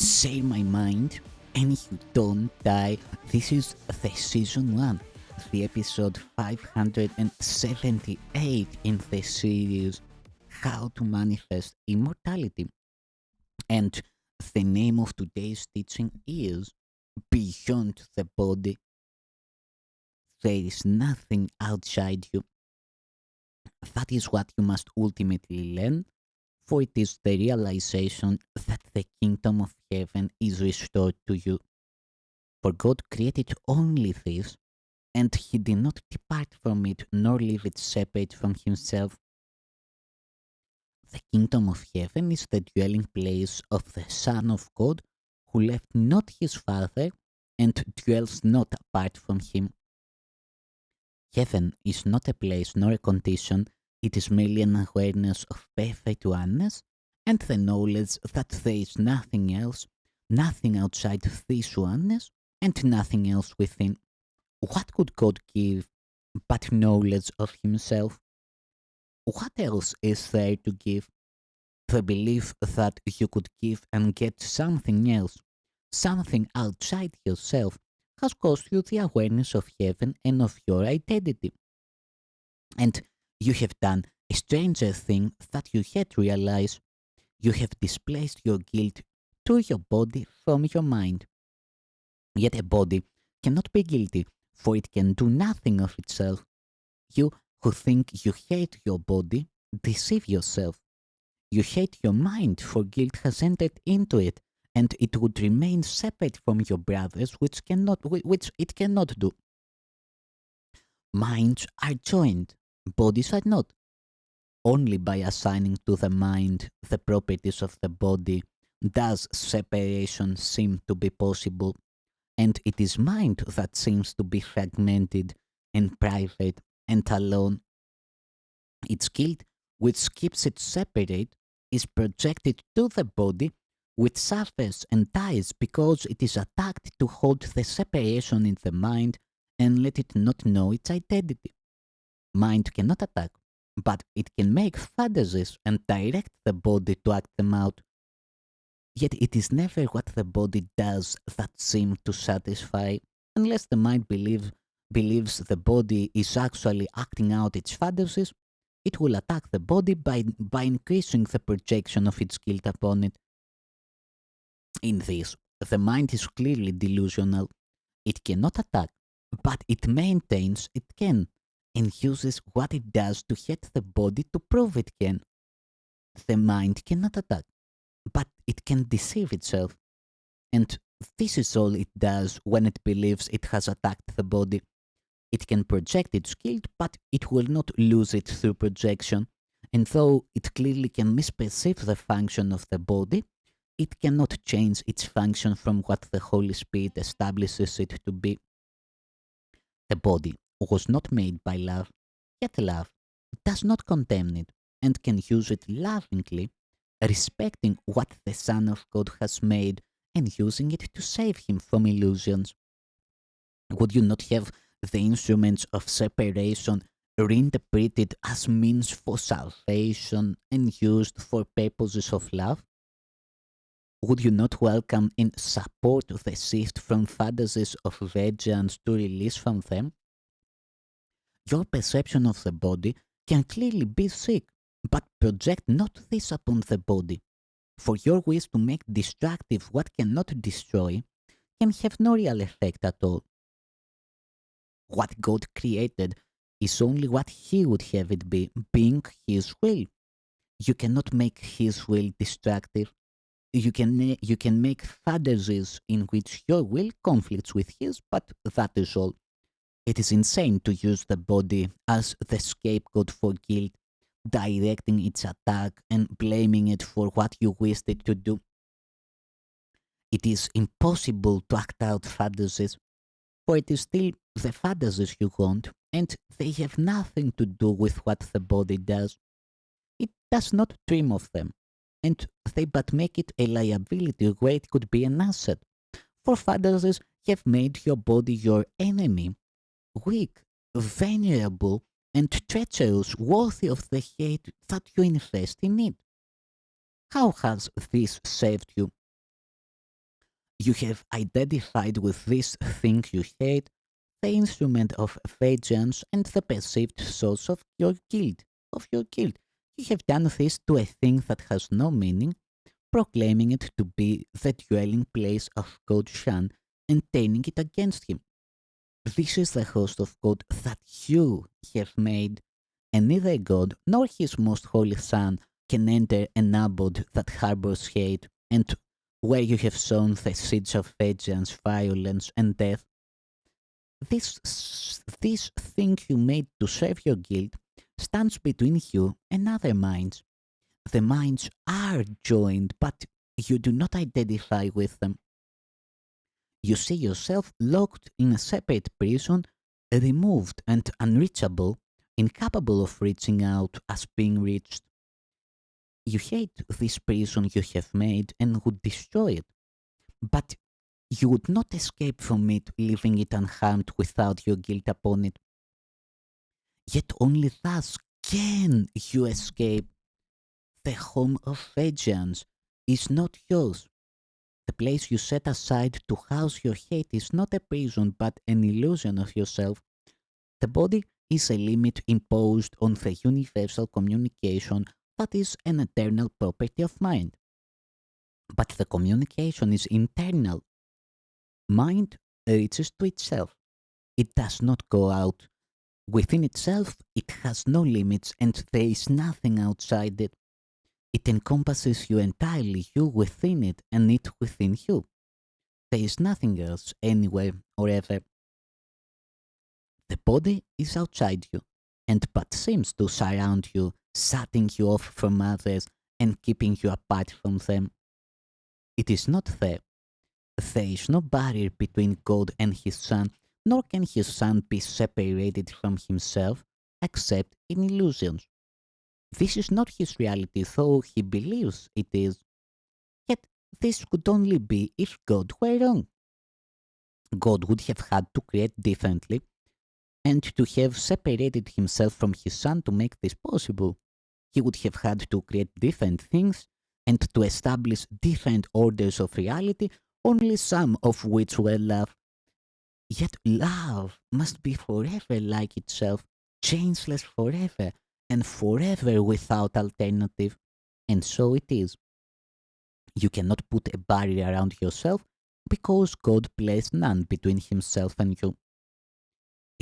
Share my mind, and you don't die. This is the season 1, the episode 578 in the series How to Manifest Immortality. And the name of today's teaching is Beyond the Body. There is nothing outside you. That is what you must ultimately learn, for it is the realization that the kingdom of heaven is restored to you. For God created only this, and he did not depart from it nor leave it separate from himself. The kingdom of heaven is the dwelling place of the Son of God, who left not his Father and dwells not apart from him. Heaven is not a place nor a condition, it is merely an awareness of perfect oneness and the knowledge that there is nothing else, nothing outside this oneness, and nothing else within. What could God give but knowledge of himself? What else is there to give? The belief that you could give and get something else, something outside yourself, has cost you the awareness of heaven and of your identity. And you have done a stranger thing that you had realized. You have displaced your guilt to your body from your mind. Yet a body cannot be guilty, for it can do nothing of itself. You who think you hate your body deceive yourself. You hate your mind, for guilt has entered into it, and it would remain separate from your brothers, which it cannot do. Minds are joined, bodies are not. Only by assigning to the mind the properties of the body does separation seem to be possible, and it is mind that seems to be fragmented and private and alone. Its guilt, which keeps it separate, is projected to the body, which suffers and dies because it is attacked to hold the separation in the mind and let it not know its identity. Mind cannot attack, but it can make fantasies and direct the body to act them out. Yet it is never what the body does that seems to satisfy, unless the mind believes the body is actually acting out its fantasies. It will attack the body by increasing the projection of its guilt upon it. In this, the mind is clearly delusional. It cannot attack, but it maintains it can, and uses what it does to hit the body to prove it can. The mind cannot attack, but it can deceive itself. And this is all it does when it believes it has attacked the body. It can project its guilt, but it will not lose it through projection. And though it clearly can misperceive the function of the body, it cannot change its function from what the Holy Spirit establishes it to be. The body was not made by love, yet love does not condemn it and can use it lovingly, respecting what the Son of God has made and using it to save him from illusions. Would you not have the instruments of separation reinterpreted as means for salvation and used for purposes of love? Would you not welcome and support the shift from fantasies of vengeance to release from them? Your perception of the body can clearly be sick, but project not this upon the body. For your wish to make destructive what cannot destroy can have no real effect at all. What God created is only what He would have it be, being His will. You cannot make His will destructive. You can make fantasies in which your will conflicts with His, but that is all. It is insane to use the body as the scapegoat for guilt, directing its attack and blaming it for what you wished it to do. It is impossible to act out fantasies, for it is still the fantasies you want, and they have nothing to do with what the body does. It does not dream of them, and they but make it a liability where it could be an asset. For fantasies have made your body your enemy, weak, vulnerable, and treacherous, worthy of the hate that you invest in it. How has this served you? You have identified with this thing you hate, the instrument of vengeance, and the perceived source of your guilt. You have done this to a thing that has no meaning, proclaiming it to be the dwelling place of God's Son and turning it against him. This is the host of God that you have made, and neither God nor his most holy Son can enter an abode that harbors hate, and where you have sown the seeds of vengeance, violence, and death. This thing you made to serve your guilt stands between you and other minds. The minds are joined, but you do not identify with them. You see yourself locked in a separate prison, removed and unreachable, incapable of reaching out as being reached. You hate this prison you have made and would destroy it, but you would not escape from it, leaving it unharmed without your guilt upon it. Yet only thus can you escape. The home of vengeance is not yours. The place you set aside to house your hate is not a prison but an illusion of yourself. The body is a limit imposed on the universal communication that is an eternal property of mind. But the communication is internal. Mind reaches to itself. It does not go out. Within itself, it has no limits and there is nothing outside it. It encompasses you entirely, you within it and it within you. There is nothing else, anywhere or ever. The body is outside you, and but seems to surround you, shutting you off from others and keeping you apart from them. It is not there. There is no barrier between God and his Son, nor can his Son be separated from himself except in illusions. This is not his reality, though he believes it is. Yet this could only be if God were wrong. God would have had to create differently and to have separated himself from his Son to make this possible. He would have had to create different things and to establish different orders of reality, only some of which were love. Yet love must be forever like itself, changeless forever, and forever without alternative. And so it is. You cannot put a barrier around yourself because God placed none between himself and you.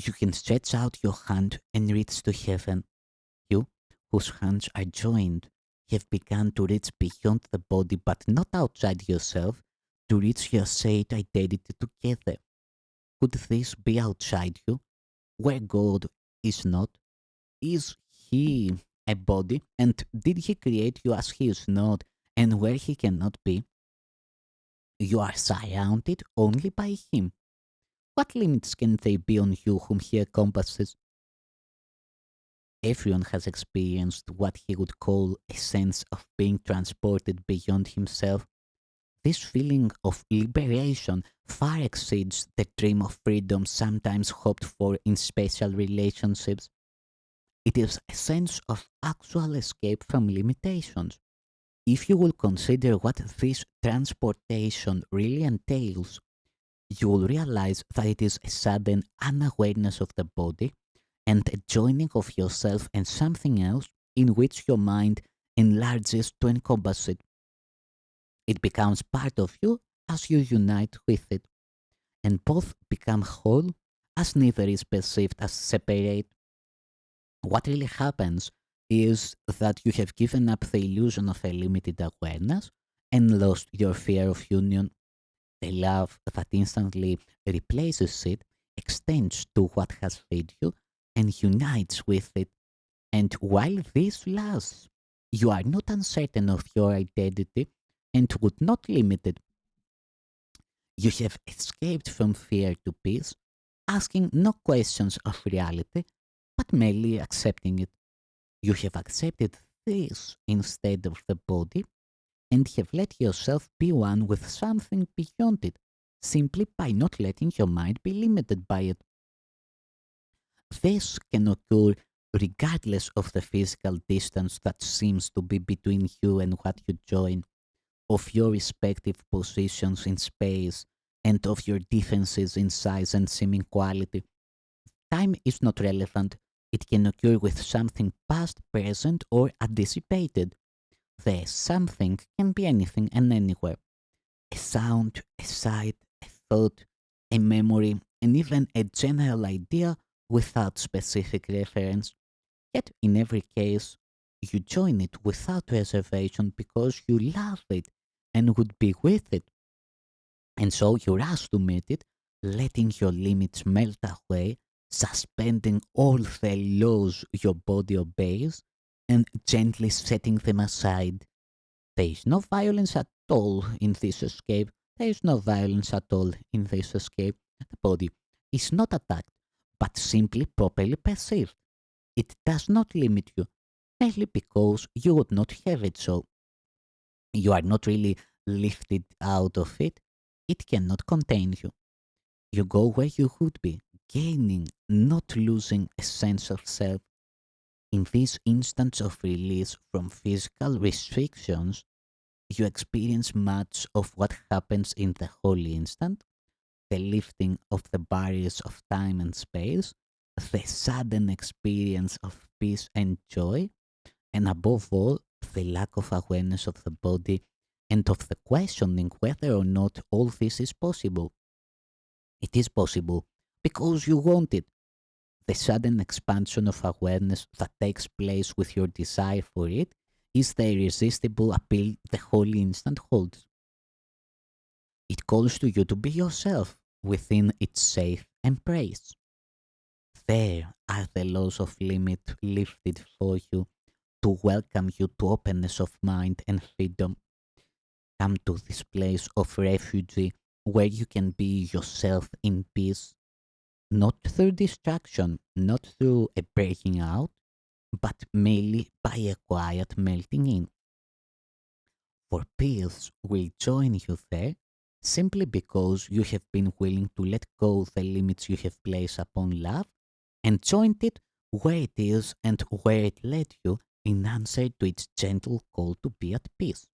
You can stretch out your hand and reach to heaven. You, whose hands are joined, have begun to reach beyond the body but not outside yourself, to reach your said identity together. Could this be outside you, where God is not? Is he a body? And did he create you as he is not, and where he cannot be? You are surrounded only by him. What limits can there be on you whom he encompasses? Everyone has experienced what he would call a sense of being transported beyond himself. This feeling of liberation far exceeds the dream of freedom sometimes hoped for in special relationships. It is a sense of actual escape from limitations. If you will consider what this transportation really entails, you will realize that it is a sudden unawareness of the body and a joining of yourself and something else in which your mind enlarges to encompass it. It becomes part of you as you unite with it, and both become whole as neither is perceived as separate. What really happens is that you have given up the illusion of a limited awareness and lost your fear of union. The love that instantly replaces it extends to what has fed you and unites with it. And while this lasts, you are not uncertain of your identity and would not limit it. You have escaped from fear to peace, asking no questions of reality, but merely accepting it. You have accepted this instead of the body and have let yourself be one with something beyond it, simply by not letting your mind be limited by it. This can occur regardless of the physical distance that seems to be between you and what you join. of your respective positions in space and of your differences in size and seeming quality. Time is not relevant. It can occur with something past, present, or anticipated. The something can be anything and anywhere. A sound, a sight, a thought, a memory, and even a general idea without specific reference. Yet, in every case, you join it without reservation because you love it and would be with it. And so you rush to meet it, letting your limits melt away, suspending all the laws your body obeys, and gently setting them aside. There is no violence at all in this escape. There is no violence at all in this escape. The body is not attacked, but simply properly perceived. It does not limit you, merely because you would not have it so. You are not really lifted out of it. It cannot contain you. You go where you would be, gaining, not losing a sense of self. In this instance of release from physical restrictions, you experience much of what happens in the holy instant, the lifting of the barriers of time and space, the sudden experience of peace and joy, and above all, the lack of awareness of the body and of the questioning whether or not all this is possible. It is possible because you want it. The sudden expansion of awareness that takes place with your desire for it is the irresistible appeal the holy instant holds. It calls to you to be yourself within its safe embrace. There are the laws of limit lifted for you to welcome you to openness of mind and freedom. Come to this place of refuge where you can be yourself in peace, not through distraction, not through a breaking out, but merely by a quiet melting in. For peace will join you there simply because you have been willing to let go the limits you have placed upon love and joined it where it is and where it led you in answer to its gentle call to be at peace.